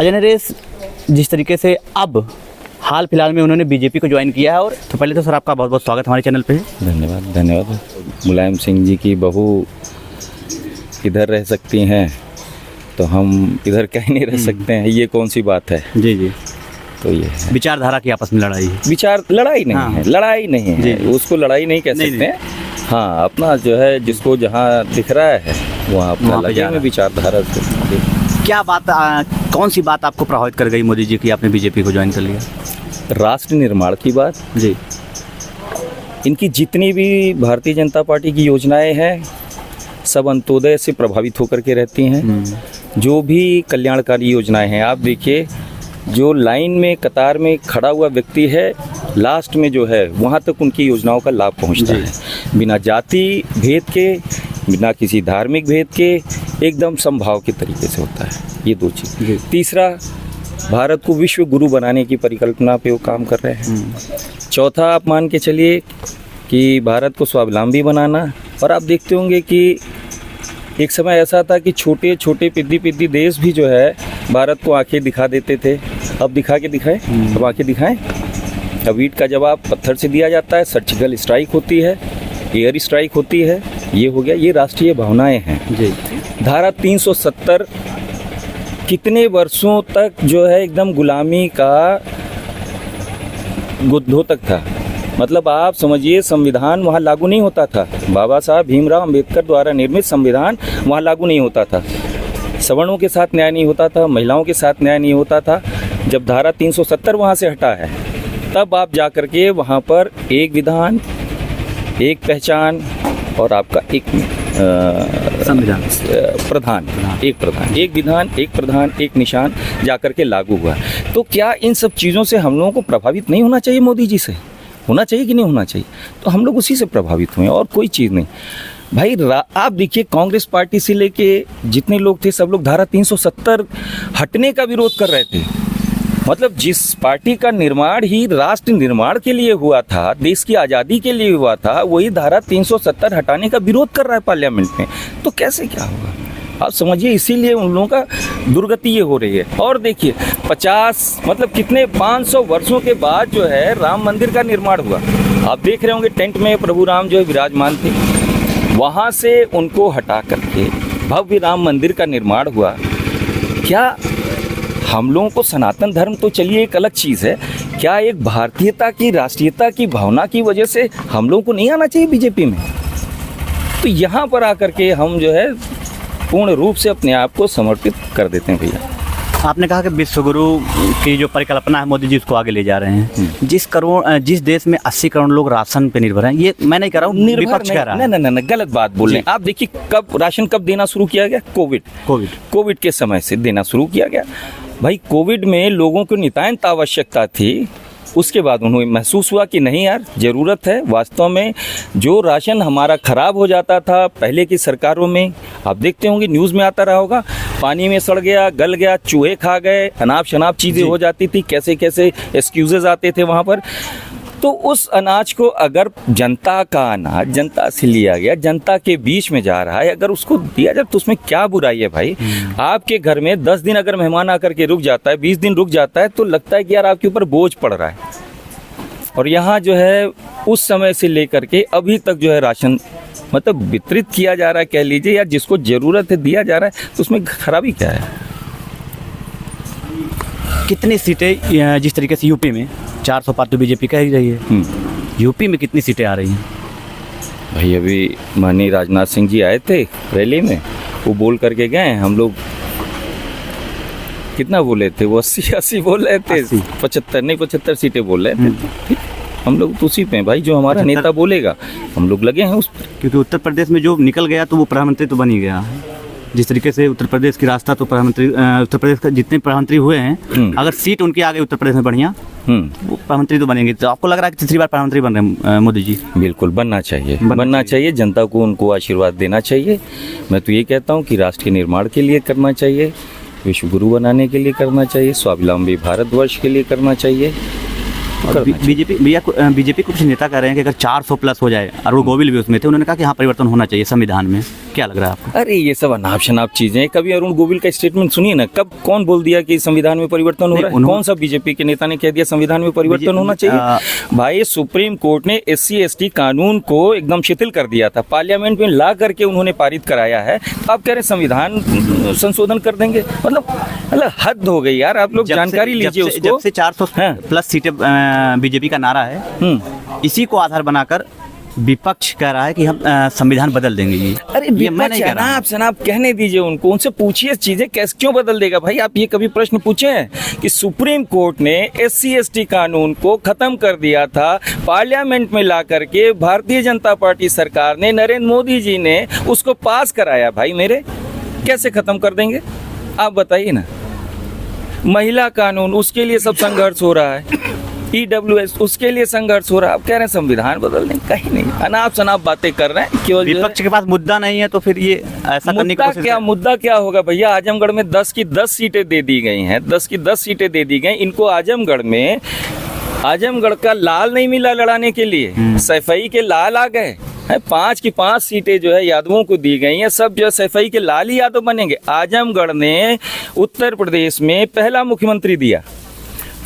अजय नरेश, जिस तरीके से अब हाल फिलहाल में उन्होंने बीजेपी को ज्वाइन किया है, और तो पहले तो सर आपका बहुत बहुत स्वागत हमारे चैनल पे। धन्यवाद। मुलायम सिंह जी की बहू इधर रह सकती हैं तो हम इधर कहीं नहीं रह सकते हैं, ये कौन सी बात है। जी। तो ये है। विचारधारा की आपस में लड़ाई है। लड़ाई नहीं हाँ। है, लड़ाई नहीं है, उसको लड़ाई नहीं कह सकते हैं। हाँ, अपना जो है जिसको जहाँ दिख रहा है वहाँ अपना लगे में विचारधारा से। क्या बात, कौन सी बात आपको प्रभावित कर गई मोदी जी की, आपने बीजेपी को ज्वाइन कर लिया? राष्ट्र निर्माण की बात जी। इनकी जितनी भी भारतीय जनता पार्टी की योजनाएं हैं सब अंत्योदय से प्रभावित होकर के रहती हैं। जो भी कल्याणकारी योजनाएं हैं, आप देखिए, जो लाइन में कतार में खड़ा हुआ व्यक्ति है, लास्ट में जो है वहाँ तक उनकी योजनाओं का लाभ पहुँचता है, बिना जाति भेद के, बिना किसी धार्मिक भेद के, एकदम समभाव के तरीके से होता है। ये दो चीज़। तीसरा, भारत को विश्व गुरु बनाने की परिकल्पना पे वो काम कर रहे हैं। चौथा, आप मान के चलिए कि भारत को स्वावलंबी बनाना। और आप देखते होंगे कि एक समय ऐसा था कि छोटे छोटे पिद्दी देश भी जो है भारत को आंखें दिखा देते थे। अब दिखा के दिखाएं, अब आंखें दिखाएं। अब ईंट का जवाब पत्थर से दिया जाता है, सर्जिकल स्ट्राइक होती है, एयर स्ट्राइक होती है। ये हो गया, ये राष्ट्रीय भावनाएं हैं जी। धारा 370 कितने वर्षों तक जो है एकदम गुलामी का गुद्धों तक था। मतलब आप समझिए, संविधान वहाँ लागू नहीं होता था। बाबा साहब भीमराव अंबेडकर द्वारा निर्मित संविधान वहाँ लागू नहीं होता था। सवर्णों के साथ न्याय नहीं होता था, महिलाओं के साथ न्याय नहीं होता था। जब धारा 370 वहाँ से हटा है, तब आप जा कर के वहाँ पर एक विधान, एक पहचान और आपका एक संविधान प्रधान, एक विधान, एक प्रधान, एक निशान जाकर के लागू हुआ। तो क्या इन सब चीज़ों से हम लोगों को प्रभावित नहीं होना चाहिए? मोदी जी से होना चाहिए कि नहीं होना चाहिए? तो हम लोग उसी से प्रभावित हुए और कोई चीज़ नहीं भाई। आप देखिए, कांग्रेस पार्टी से लेके जितने लोग थे सब लोग धारा 370 हटने का विरोध कर रहे थे। मतलब जिस पार्टी का निर्माण ही राष्ट्र निर्माण के लिए हुआ था, देश की आज़ादी के लिए हुआ था, वही धारा 370 हटाने का विरोध कर रहा है पार्लियामेंट में। तो कैसे क्या होगा आप समझिए। इसीलिए उन लोगों का दुर्गति ये हो रही है। और देखिए, 500 वर्षों के बाद जो है राम मंदिर का निर्माण हुआ। आप देख रहे होंगे टेंट में प्रभु राम जो है विराजमान थे, वहाँ से उनको हटा करके भव्य राम मंदिर का निर्माण हुआ। क्या हम लोगों को सनातन धर्म तो चलिए एक अलग चीज़ है, क्या एक भारतीयता की, राष्ट्रीयता की भावना की वजह से हम लोगों को नहीं आना चाहिए बीजेपी में? तो यहाँ पर आकर के हम जो है पूर्ण रूप से अपने आप को समर्पित कर देते हैं भैया। आपने कहा कि विश्वगुरु की जो परिकल्पना है मोदी जी उसको आगे ले जा रहे हैं। जिस देश में 80 करोड़ लोग राशन पे निर्भर हैं, ये मैं नहीं कह रहा हूँ, विपक्ष कह रहा है। नहीं, गलत बात बोल रहे हैं आप। देखिए, राशन कब देना शुरू किया गया? कोविड के समय से देना शुरू किया गया भाई। कोविड में लोगों को नितांत आवश्यकता थी, उसके बाद उन्हें महसूस हुआ कि नहीं यार ज़रूरत है। वास्तव में जो राशन हमारा ख़राब हो जाता था पहले की सरकारों में, आप देखते होंगे न्यूज़ में आता रहा होगा, पानी में सड़ गया, गल गया, चूहे खा गए, अनाप शनाप चीज़ें हो जाती थी, कैसे कैसे एक्सक्यूज़ेज आते थे वहाँ पर। तो उस अनाज को अगर जनता का अनाज जनता से लिया गया, जनता के बीच में जा रहा है, अगर उसको दिया जाए तो उसमें क्या बुराई है भाई? आपके घर में 10 दिन अगर मेहमान आकर के रुक जाता है, 20 दिन रुक जाता है, तो लगता है कि यार आपके ऊपर बोझ पड़ रहा है। और यहाँ जो है उस समय से लेकर के अभी तक जो है राशन मतलब वितरित किया जा रहा है, कह लीजिए, या जिसको ज़रूरत है दिया जा रहा है, तो उसमें खराबी क्या है? कितनी सीटें, जिस तरीके से यूपी में 400 पार तो बीजेपी कह ही रही है, यूपी में कितनी सीटें आ रही हैं? भाई अभी माननीय राजनाथ सिंह जी आए थे रैली में, वो बोल करके गए, हम लोग कितना बोले थे? वो 80 बोल रहे थे, 75 सीटें बोल रहे थे। हम लोग तो उसी पे भाई, जो हमारा नेता बोलेगा हम लोग लगे हैं उस पर। क्योंकि उत्तर प्रदेश में जो निकल गया तो वो प्रधानमंत्री तो बन ही गया। जिस तरीके से उत्तर प्रदेश की रास्ता तो प्रधानमंत्री, उत्तर प्रदेश का जितने प्रधानमंत्री हुए हैं, अगर सीट उनकी आ गई उत्तर प्रदेश में बढ़िया, वो प्रधानमंत्री तो बनेंगे। तो आपको लग रहा है कि तीसरी बार प्रधानमंत्री बन रहे हैं मोदी जी? बिल्कुल बनना चाहिए। जनता को उनको आशीर्वाद देना चाहिए। मैं तो ये कहता हूँ कि राष्ट्र के निर्माण के लिए करना चाहिए, विश्व गुरु बनाने के लिए करना चाहिए, स्वावलंबी भारतवर्ष के लिए करना चाहिए। बीजेपी कुछ नेता कह रहे हैं कि अगर 400 प्लस हो जाए, और वो गोविल भी उसमें थे, उन्होंने कहा कि हाँ परिवर्तन होना चाहिए संविधान में। क्या लग रहा है आपको? अरे ये सब अनाप शनाप चीजें। कभी अरुण गोविल का स्टेटमेंट सुनिए ना, कब कौन बोल दिया कि संविधान में परिवर्तन हो रहा है? कौन सा बीजेपी के नेता ने कह दिया संविधान में परिवर्तन होना चाहिए? भाई सुप्रीम कोर्ट ने SC/ST कानून को एकदम शिथिल कर दिया था, पार्लियामेंट में ला करके उन्होंने पारित कराया है। आप कह रहे संविधान संशोधन कर देंगे? मतलब हद हो गई यार। आप लोग जानकारी लीजिए उसको। जब से 400 प्लस सीटें बीजेपी का नारा है, इसी को आधार बनाकर विपक्ष कह रहा है कि हम संविधान बदल देंगे। ये अरे ये मैं नहीं कह रहा हूं। आप शनाब कहने दीजिए उनको, उनसे पूछिए चीजें कैसे क्यों बदल देगा। भाई आप ये कभी प्रश्न पूछे हैं कि सुप्रीम कोर्ट ने SC/ST कानून को खत्म कर दिया था, पार्लियामेंट में ला करके भारतीय जनता पार्टी सरकार ने, नरेंद्र मोदी जी ने उसको पास कराया। भाई मेरे कैसे खत्म कर देंगे आप बताइए ना। महिला कानून, उसके लिए सब संघर्ष हो रहा है। EWS, उसके लिए संघर्ष हो रहा है। आप कह रहे हैं संविधान बदल नहीं, कहीं नहीं। अनाप शनाप बातें कर रहे हैं। क्यों? विपक्ष के पास मुद्दा नहीं है तो फिर ये ऐसा करने की कोशिश मुद्दा क्या होगा भैया? आजमगढ़ में 10 की 10 सीटें दे दी गई हैं, 10 की 10 सीटें दे दी गई इनको। आजमगढ़ का लाल नहीं मिला लड़ाने के लिए, सैफई के लाल आ गए। 5 की 5 सीटें जो है यादवों को दी गई हैं। सब जो है सैफई के लाल ही यादव बनेंगे। आजमगढ़ ने उत्तर प्रदेश में पहला मुख्यमंत्री दिया,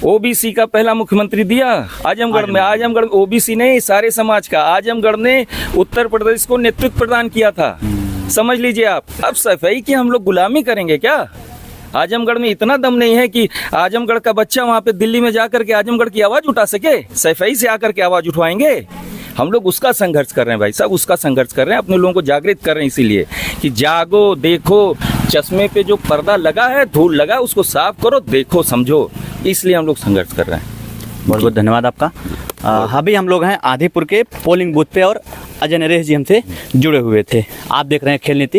OBC का पहला मुख्यमंत्री दिया आजमगढ़ में। आजमगढ़ OBC नहीं, सारे समाज का। आजमगढ़ ने उत्तर प्रदेश को नेतृत्व प्रदान किया था। समझ लीजिए आप। अब सफाई की हम लोग गुलामी करेंगे क्या? आजमगढ़ में इतना दम नहीं है कि आजमगढ़ का बच्चा वहाँ पे दिल्ली में जाकर के आजमगढ़ की आवाज उठा सके। सफाई से आकर के आवाज उठवाएंगे। हम लोग उसका संघर्ष कर रहे हैं भाई साहब, उसका संघर्ष कर रहे हैं। अपने लोगों को जागृत कर रहे हैं इसीलिए कि जागो, देखो, चश्मे पे जो पर्दा लगा है, धूल लगा, उसको साफ करो, देखो, समझो। इसलिए हम लोग संघर्ष कर रहे हैं। बहुत बहुत धन्यवाद आपका। अभी हम लोग हैं आदिपुर के पोलिंग बूथ पे और अजय नरेश जी हमसे जुड़े हुए थे। आप देख रहे हैं खेल नीति।